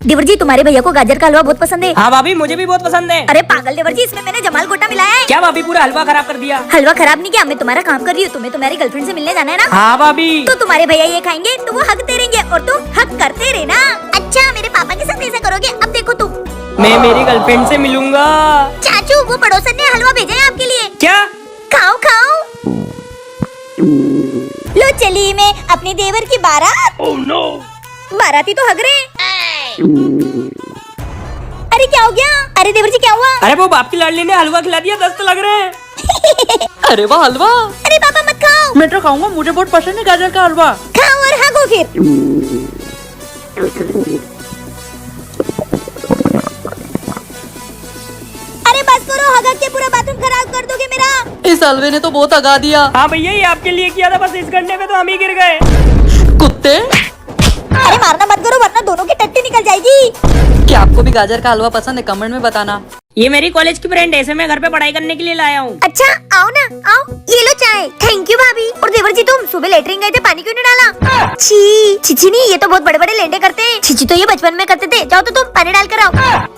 देवर जी तुम्हारे भैया को गाजर का हलवा बहुत पसंद है। हाँ भाभी मुझे भी बहुत पसंद है। अरे पागल देवर जी, इसमें मैंने जमाल गोटा मिलाया है। क्या भाभी पूरा हलवा खराब कर दिया? हलवा खराब नहीं किया, मैं तुम्हारा काम कर रही हूँ। तुम्हें तुम्हारी गर्लफ्रेंड से मिलने जाना है ना? हाँ भाभी। तो तुम्हारे भैया ये खाएंगे तो वो हक दे रहेंगे और तुम हक करते रहना। अच्छा मेरे पापा के साथ ऐसा करोगे? अब देखो तुम। मैं मेरी गर्लफ्रेंड से मिलूंगा। चाचू वो पड़ोसन ने हलवा भेजा है आपके लिए। क्या? खाओ खाओ। लो चली मैं अपने देवर की बारात। Oh no. बाराती तो हग रहे। अरे क्या हो गया? अरे देवर जी क्या हुआ? अरे वो बाप की लाडली ने हलवा खिला दिया, दस्त लग रहे हैं। अरे वाह हलवा। अरे पापा मत खाओ। मैं तो खाऊंगा, मुझे बहुत पसंद है गाजर का हलवा। खाओ और हगो फिर। अरे बस करो, हगा के पूरा बाथरूम खराब कर दोगे मेरा। इस हलवे ने तो बहुत अगा दिया। हाँ भैया ये आपके लिए किया था, बस इस गड्ढे में तो हम ही गिर गए। कुत्ते। अरे मारना मत करो वरना दोनों की टट्टी निकल जाएगी। क्या आपको भी गाजर का हलवा पसंद है? कमेंट में बताना। ये मेरी कॉलेज की फ्रेंड है, इसे मैं घर पे पढ़ाई करने के लिए लाया हूँ। अच्छा आओ ना आओ, ये लो चाय। थैंक यू भाभी। और देवर जी तुम सुबह लेटरिन गए थे, पानी क्यों नहीं डाला? छी छी नहीं, ये तो बहुत बड़े बड़े लेंडे करते हैं। छी तो ये बचपन में करते थे। जाओ तो तुम पानी डाल कर आओ।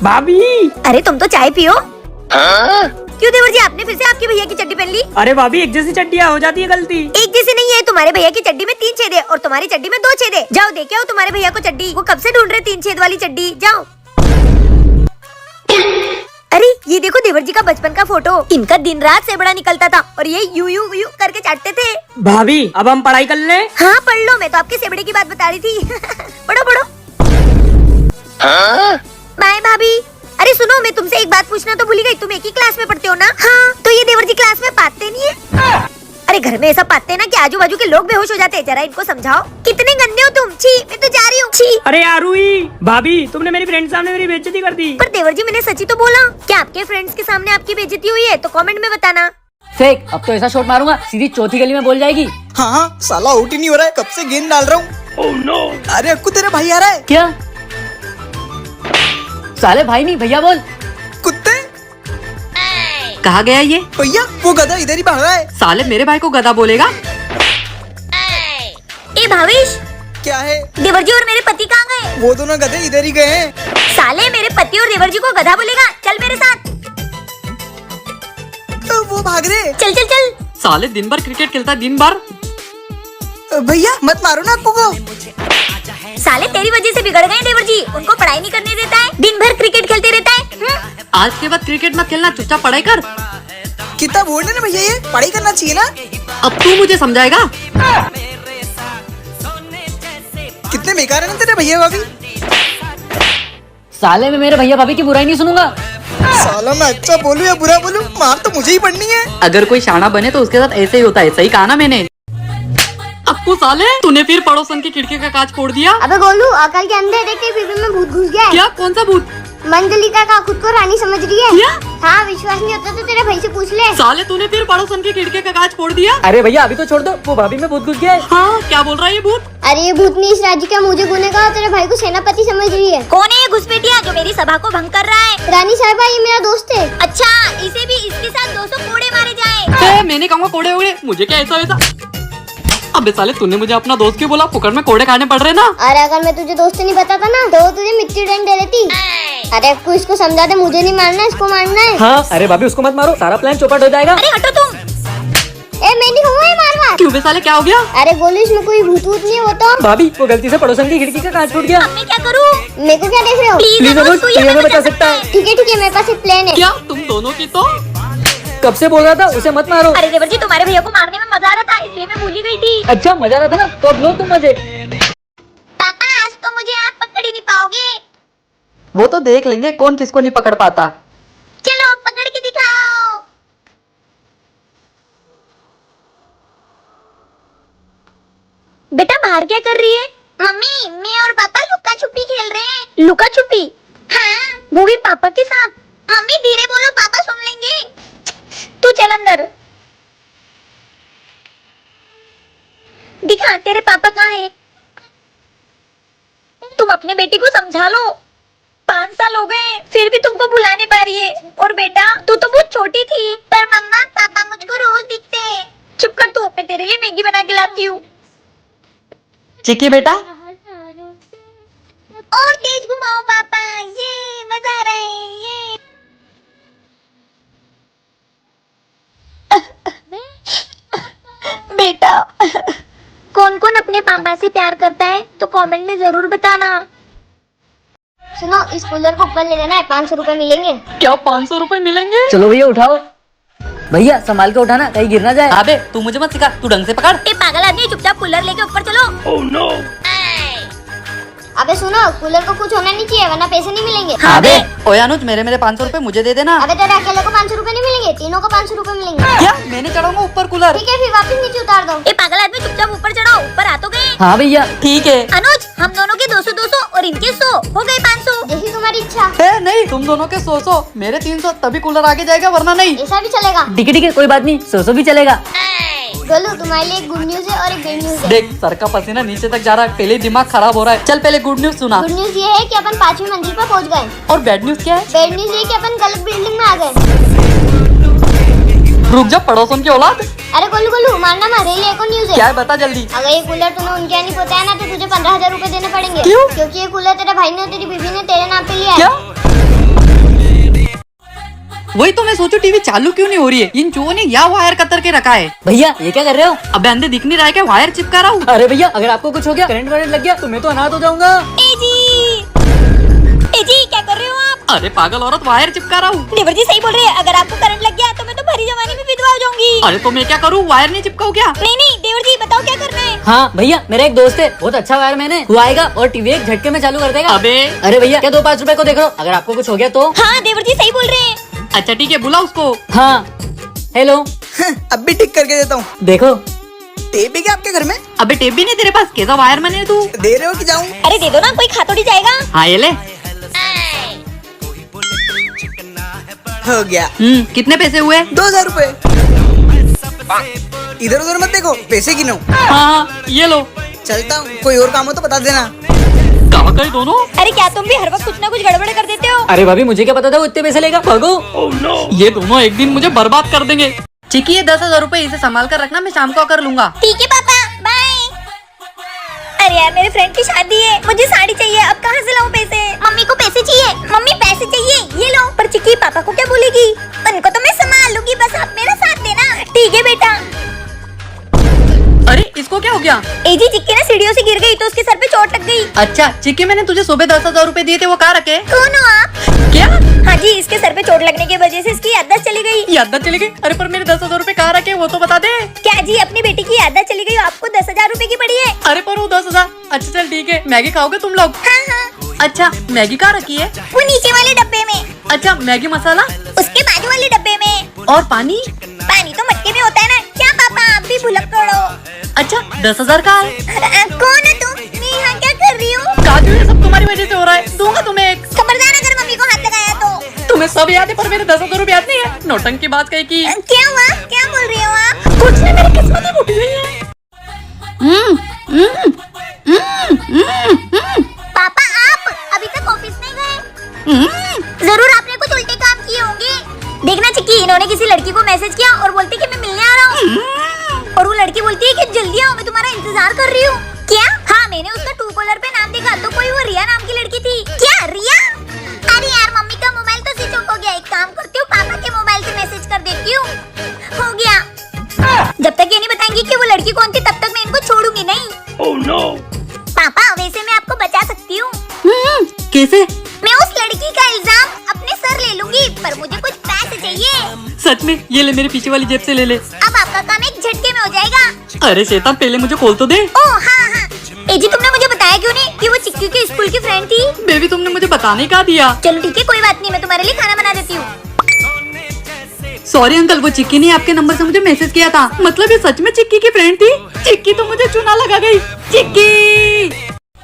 भाभी। अरे तुम तो चाय पियो। क्यों देवर जी आपने फिर से आपके भैया की चड्डी पहन ली? अरे भाभी एक जैसी चड्डियाँ हो जाती है गलती। एक जैसी नहीं है, तुम्हारे भैया की चड्डी में 3 छेद है और तुम्हारी चड्डी में 2 छेद है। जाओ देखे हो तुम्हारे भैया को चड्डी, वो कब से ढूंढ रहे 3 छेद वाली चड्डी। जाओ। अरे ये देखो देवर जी का बचपन का फोटो। इनका दिन रात से बड़ा निकलता था और ये यू यू यू करके चाटते थे। भाभी अब हम पढ़ाई कर ले। हाँ पढ़ लो, मैं तो आपके सेबड़े की बात बता रही थी। पढ़ो पढ़ो। बाय भाभी। अरे सुनो, मैं तुमसे एक बात पूछना तो भूल गई, तुम एक ही क्लास में पढ़ते हो ना? हाँ। तो ये देवर जी क्लास में पाते नहीं है? अरे घर में ऐसा पाते हैं ना कि आजू बाजू के लोग बेहोश हो जाते हैं। जरा इनको समझाओ। कितने गंदे हो तुम। छी मैं तो जा रही हूँ। छी। अरे यार हुई भाभी, तुमने मेरी फ्रेंड सामने मेरी बेइज्जती कर दी। पर देवर जी मैंने सच्ची तो बोला। क्या आपके फ्रेंड्स के सामने आपकी बेइज्जती हुई है? तो कमेंट में बताना। फेक, अब तो ऐसा शॉट मारूंगा सीधी चौथी गली में बोल जाएगी। हाँ साला आउट ही नहीं हो रहा है, कब से गेंद डाल रहा हूँ। Oh no. अरे अक्कू तेरा भाई आ रहा है। क्या? साले भाई नहीं भैया बोल। कुत्ते। कहाँ गया ये? भैया वो गधा इधर ही भाग रहा है। साले मेरे भाई को गधा बोलेगा? ए भावेश, क्या है? देवर जी और मेरे पति कहाँ गए? वो दोनों गधे इधर ही गए हैं। साले मेरे पति और देवर जी को गधा बोलेगा? चल मेरे साथ। वो भाग रहे। चल चल चल। साले दिन भर क्रिकेट खेलता है, दिन भर। भैया मत मारो ना अक्कू को। साले तेरी वजह से बिगड़ गए देवर जी, उनको पढ़ाई नहीं करने देता है, दिन भर क्रिकेट खेलते रहता है। आज के बाद क्रिकेट मत खेलना, चुपचाप पढ़ाई कर। कितना बोल रहे ना भैया, ये पढ़ाई करना चाहिए ना। अब तू मुझे समझाएगा? कितने बेकार है ना तेरे भैया भाभी। साले में मेरे भैया भाभी की बुराई नहीं सुनूंगा। साला मैं अच्छा बोलूं या बुरा बोलूं, मार तो मुझे ही पड़नी है। अगर कोई शाना बने तो उसके साथ ऐसे ही होता है, सही कहा ना मैंने? अक्कू साले तूने फिर पड़ोसन की खिड़की का कांच फोड़ दिया। अबे गोलू, अकल के अंदर देख के पीपी में भूत घुस गया है। क्या? कौन सा भूत? मंजलिका का खुद को रानी समझ रही है। क्या? हाँ विश्वास नहीं होता तो तेरे भाई से पूछ ले। साले तूने फिर पड़ोसन की खिड़की का कांच फोड़ दिया। अरे भैया अभी तो छोड़ दो, वो भाभी में भूत घुस गया है। हाँ क्या बोल रहा है ये भूत? अरे ये भूतनी इस राज्य का मुझे गुनेगा और तेरे भाई को सेनापति समझ रही है। कौन है ये घुसपैठिया जो मेरी सभा को भंग कर रहा है? रानी साहिबा ये मेरा दोस्त है। अच्छा इसे भी इसके साथ 200 कोड़े मारे जाए। मैंने कहूँगा कोड़े उड़े, मुझे क्या ऐसा वैसा। अबे साले तूने मुझे अपना दोस्त क्यों बोला? पुकर में कोड़े खाने पड़ रहे ना। अरे अगर मैं तुझे दोस्त नहीं बताता ना तो तुझे मिट्टी डंड दे देती। अरे अक्कू इसको समझा दे, मुझे नहीं मारना इसको मारना है। हाँ अरे भाभी उसको मत मारो, सारा प्लान चौपट हो जाएगा। अरे हटो तुम। ए मैं नहीं कहूँगा ये मार। क्यों बे साले क्या हो गया? अरे गोलू इसमें कोई भूत वूत नहीं है वो तो। भाभी वो गलती से पड़ोसन की खिड़की का कांच टूट गया। अब मैं क्या करूँ? मेरे को क्या देख रहे हो? प्लीज अनुज, तू ये हमें बचा सकता है। ठीक है मेरे पास एक प्लान है। क्या तुम दोनों की तो? कब से बोल रहा था उसे मत मारो। अरे देवर जी तुम्हारे भैया को मारने में मजा आ रहा था इसलिए मैं भूल ही गई थी। अच्छा मजा आ रहा था ना, तो अब लो तुम मजे। पापा आज तो मुझे आप पकड़ ही नहीं पाओगे। वो तो देख लेंगे कौन किसको नहीं पकड़ पाता। चलो पकड़ के दिखाओ। बेटा बाहर क्या कर रही है? मम्मी मैं और पापा लुका छुपी खेल रहे हैं। लुका छुपी? हाँ वो भी पापा के साथ। मम्मी धीरे बोलो पापा सुन लेंगे। तू चल अंदर। दिखा तेरे पापा कहाँ है? तुम अपने बेटी को समझा लो। 5 साल हो गए फिर भी तुमको भुला नहीं पा रही है। और बेटा तू तो बहुत छोटी थी। पर मम्मा पापा मुझको रोज दिखते हैं। चुप कर तू, मैं तेरे लिए मैगी बना के लाती हूँ। चिकी बेटा और तेज घुमाओ पापा। बेटा। कौन कौन अपने पापा से प्यार करता है तो कमेंट में जरूर बताना। सुनो, इस कूलर को ऊपर ले लेना है, 500 रुपए मिलेंगे। क्या 500 रुपए मिलेंगे? चलो भैया उठाओ। भैया संभाल के उठाना, कहीं गिर ना जाए। अबे तू मुझे मत सिखा, तू ढंग से पकड़। ए पागल आदमी, चुपचाप कूलर लेके ऊपर चलो। अबे सुनो, कूलर को कुछ होना नहीं चाहिए वरना पैसे नहीं मिलेंगे। अबे ओए अनुज, मेरे 500 रुपए मुझे दे देना। अबे तेरे अकेले को 500 रुपए नहीं मिलेंगे, तीनों को 500 रुपए मिलेंगे। क्या मैंने चढ़ाऊंगा ऊपर कूलर? ठीक है, फिर वापस नीचे उतार दो। ए पागल आदमी, चुपचाप ऊपर चढ़ाओ। ऊपर आ तो गए। हाँ भैया। ठीक है। अनुज, हम दोनों के 200 और इनके 100 हो गए 500। जैसी तुम्हारी इच्छा। नहीं, तुम दोनों के 100, मेरे 300, तभी कूलर आगे जाएगा वरना नहीं। ऐसा भी चलेगा। ठीक है कोई बात नहीं, 100 भी चलेगा। गोलू, तुम्हारे लिए एक गुड न्यूज है और एक बैड न्यूज है। देख सर का पसीना नीचे तक जा रहा है, पहले ही दिमाग खराब हो रहा है। चल पहले गुड न्यूज सुना। गुड न्यूज ये है कि अपन 5वीं मंजिल पर पहुंच गए। और बैड न्यूज क्या है? बैड न्यूज ये कि अपन गलत बिल्डिंग में आ गए। रुक जा पड़ोसन की औलाद। अरे गोलू गोलू, मारना मत, ये एक और न्यूज क्या है। है बता जल्दी। अगर ये कूलर तूने उनके यहाँ नहीं पहुंचाया ना तो तुझे 15,000 रुपए देने पड़ेंगे। क्यों? क्योंकि ये कूलर तेरे भाई ने और तेरी बीबी ने तेरे नाम पे लिया है। क्या? वही तो मैं सोचू टीवी चालू क्यों नहीं हो रही है। इन चूहों ने या वायर कतर के रखा है। भैया ये क्या कर रहे हो? अबे अंदर दिख नहीं रहा है क्या? वायर चिपका रहा हूँ। अरे भैया अगर आपको कुछ हो गया, करंट वरेंट लग गया तो मैं तो अनाथ हो जाऊंगा। ए जी क्या कर रहे हो आप? अरे पागल औरत, वायर चिपका रहा हूँ। देवर जी सही बोल रहे हैं, अगर आपको करंट लग गया तो मैं तो भरी जवानी में विधवा हो जाऊंगी। अरे तो मैं क्या करूँ, वायर नहीं चिपकाऊँ क्या? नहीं नहीं देवर जी, बताओ क्या करना है। हाँ भैया, मेरा एक दोस्त है, बहुत अच्छा वायर मैंने, वो आएगा और टीवी एक झटके में चालू कर देगा। अबे अरे भैया क्या 2-5 रुपए को देख लो, अगर आपको कुछ हो गया तो। हाँ देवर जी सही बोल रहे हैं। अच्छा ठीक है, बुला उसको। हाँ हेलो, अब भी ठीक करके देता हूँ। देखो टेप है क्या आपके घर में? अबे टेप भी नहीं तेरे पास, कैसा वायर मैंने तू? दे रहे हो कि जाऊँ? अरे दे दो ना, कोई खा थोड़ी जाएगा। हाँ ये ले। हो गया। कितने पैसे हुए? 2,000 रुपए। इधर उधर मत देखो, पैसे गिनो। हाँ ये लो। चलता हूँ, कोई और काम हो तो बता देना। कहाँ गए दोनों? अरे क्या तुम भी हर वक्त कुछ ना कुछ गड़बड़ कर देते हो? अरे भाभी मुझे क्या पता था वो इतने पैसे लेगा, भागो। ये दोनों एक दिन मुझे बर्बाद कर देंगे। चिकी ये 10,000 रुपए इसे संभाल कर रखना, मैं शाम को आकर लूंगा। ठीक है पापा, बाय। अरे यार मेरे फ्रेंड की शादी है, मुझे साड़ी चाहिए, अब कहाँ से लाऊं पैसे? मम्मी को पैसे चाहिए, मम्मी पैसे चाहिए, ये लो। पर चिक्की पापा को क्या बोलेगी? उनको तो मैं संभाल लूंगी, बस आप मेरा साथ देना। ठीक है बेटा। अरे इसको क्या हो गया? ए जी, चिक्की ना सीढ़ियों से गिर गई तो उसके सर पे चोट लग गई। अच्छा चिक्की, मैंने तुझे सुबह 10,000 रुपए दिए थे, वो कहाँ रखे? कौन हो आप? क्या? हाँ जी, इसके सर पे चोट लगने की वजह से इसकी याददाश्त चली गई। याददाश्त चली गई? अरे पर मेरे 10,000 रुपए कहाँ रखे वो तो बता दे। क्या जी, अपनी बेटी की याददाश्त चली गई, आपको 10,000 रुपए की पड़ी है। अरे पर वो 10,000। अच्छा चल ठीक है, मैगी खाओगे तुम लोग? हाँ हाँ, अच्छा मैगी कहाँ रखी है? वो नीचे वाले डब्बे में। अच्छा मैगी मसाला? उसके बाजू वाले डब्बे में। और पानी? पानी तो मटके में होता है ना। क्या पापा आप भी भुलक्कड़ हो? अच्छा 10,000 का है। कौन है तुम? मैं यहाँ क्या कर रही हूँ? काजू, ये सब तुम्हारी वजह से हो रहा है, दूंगा तुम्हें एक। खबरदार अगर मम्मी को हाथ लगाया तो। तुम्हें सब याद है पर मेरे 10,000 रुपए याद नहीं है। नौटंकी बात कही की। क्या हुआ? क्या बोल रही हो आप? कुछ नहीं, मेरी किस्मत ही फूटी हुई है। पापा आप अभी तक ऑफिस नहीं गए? जरूर आपने कुछ उल्टे काम किए होंगे। देखना चिक्की, इन्होंने किसी लड़की को मैसेज किया और बोलती कि मैं मिलने आ रहा हूँ, और वो लड़की बोलती है कि जल्दी आओ, मैं तुम्हारा इंतजार कर रही हूँ। क्या? हाँ, मैंने उसका ट्रू कॉलर पे नाम देखा तो कोई वो रिया नाम की लड़की थी। क्या रिया? अरे यार मम्मी का मोबाइल तो स्विच ऑफ हो गया, एक काम करती हूँ पापा के मोबाइल से मैसेज कर देती हूँ। हो गया। जब तक ये नहीं बताएंगी कि वो लड़की कौन थी तब तक मैं इनको छोड़ूंगी नहीं। पापा वैसे मैं आपको बचा सकती हूँ। कैसे? मैं उस लड़की का इल्जाम अपने सर ले लूंगी, पर मुझे कुछ पैसे चाहिए। सच में? ये ले, मेरी पीछे वाली जेब से ले ले। अब आपका काम एक झटके में हो जाएगा। अरे शैतान, पहले मुझे खोल तो दे। ओह हाँ हाँ। ए जी, तुमने मुझे बताया क्यों नहीं कि वो चिक्की के स्कूल की फ्रेंड थी? बेबी तुमने मुझे बताने का दिया। चलो ठीक है, कोई बात नहीं, मैं तुम्हारे लिए खाना बना देती हूँ। सॉरी अंकल, वो चिक्की ने आपके नंबर से मुझे मैसेज किया था। मतलब ये सच में चिक्की की फ्रेंड थी? चिक्की तो मुझे चुना लगा गई। चिक्की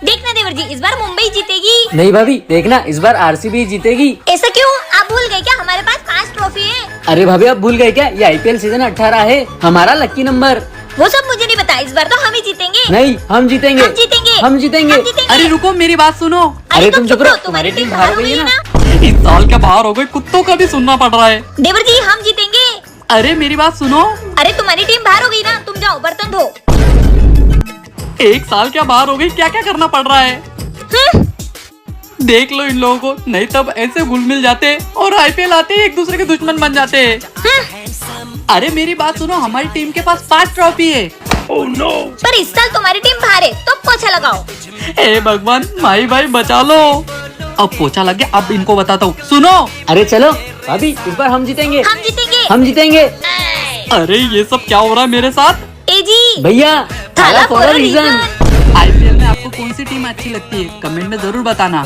देखना देवर जी, इस बार मुंबई जीतेगी। नहीं भाभी देखना, इस बार आरसीबी जीतेगी। ऐसा क्यों? आप भूल गए क्या हमारे पास 5 ट्रॉफी है? अरे भाभी आप भूल गए क्या, ये आईपीएल सीजन 18 है, हमारा लकी नंबर। वो सब मुझे नहीं पता, इस बार तो हम ही जीतेंगे। नहीं हम जीतेंगे, हम जीतेंगे, हम जीतेंगे। हम जीतेंगे। अरे रुको, मेरी बात सुनो। अरे तुम चुप रहो, तुम्हारी टीम हार गई है ना। इस साल क्या बाहर हो गई, कुत्तों का भी सुनना पड़ रहा है। देवर जी हम जीतेंगे। अरे मेरी बात सुनो। अरे तुम्हारी टीम बाहर हो गई ना, तुम जाओ बर्तन धो। एक साल क्या बाहर हो गई, क्या क्या करना पड़ रहा है। देख लो इन लोगों को, नहीं तब ऐसे घुल मिल जाते और आईपीएल आते ही एक दूसरे के दुश्मन बन जाते हैं। अरे मेरी बात सुनो, हमारी टीम के पास 5 ट्रॉफी है। पर इस साल तुम्हारी टीम बाहर है तो पोछा लगाओ। हे भगवान, माही भाई बचा लो। अब पोछा लग गया, अब इनको बताता हूँ। सुनो, अरे चलो भाभी, इस बार हम जीतेंगे, हम जीतेंगे। हम जीतेंगे। अरे ये सब क्या हो रहा है मेरे साथ? ए जी भैया थाला फॉर अ रीजन। IPL में आपको कौन सी टीम अच्छी लगती है? कमेंट में जरूर बताना।